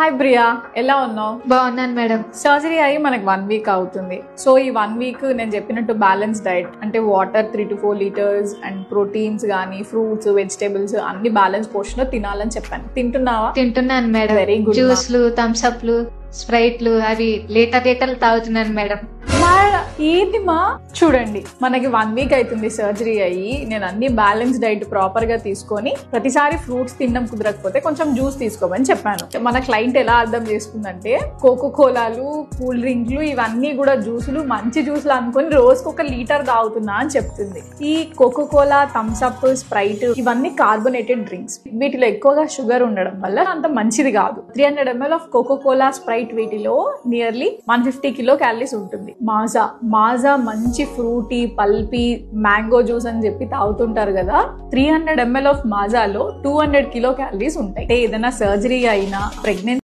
Hi Priya, ఎలా ఉన్నావు? బాగున్నాను మేడం. సర్జరీ అయ్యి మనకి 1 వీక్ అవుతుంది. సో ఈ 1 వీక్ నేను చెప్పినట్టు బ్యాలెన్స్ డైట్ అంటే water 3 to 4 litres and proteins కానీ ఫ్రూట్స్ వెజిటేబుల్స్ అన్ని బ్యాలెన్స్ పోర్షన్ లో తినాలని చెప్పాను. తింటున్నావా? తింటున్నాను మేడం. Very good. జ్యూస్లు, థమ్స్అప్లు, స్ప్రైట్లు అవి లీటర్లు తాగుతున్నాను మేడం. ఏంటి మా చూడండి, మనకి 1 వీక్ అవుతుంది సర్జరీ అయ్యి. నేను అన్ని బ్యాలెన్స్ డైట్ ప్రాపర్ గా తీసుకొని ప్రతిసారి ఫ్రూట్స్ తినడం కుదరకపోతే కొంచెం జ్యూస్ తీసుకోమని చెప్పాను. మన క్లయింట్ ఎలా అర్థం చేసుకుందంటే కోకో కోలాలు, కూల్ డ్రింక్లు ఇవన్నీ కూడా జ్యూసులు మంచి జ్యూసులు అనుకొని రోజుకు 1 లీటర్ తాగుతున్నా అని చెప్తుంది. ఈ కోకో కోలా, థమ్స్అప్, స్ప్రైట్ ఇవన్నీ కార్బోనేటెడ్ డ్రింక్స్. వీటిలో ఎక్కువగా షుగర్ ఉండడం వల్ల అంత మంచిది కాదు. 300 ml of Coca Cola, Sprite వీటిలో నియర్లీ 150 కిలో క్యాలరీస్ ఉంటుంది. మాజా మంచి ఫ్రూటీ, పల్పీ, మ్యాంగో జ్యూస్ అని చెప్పి తాగుతుంటారు కదా. 300 ml ఆఫ్ మాజాలో 200 కిలో క్యాలరీస్ ఉంటాయి. ఏదైనా సర్జరీ అయినా, ప్రెగ్నెన్సీ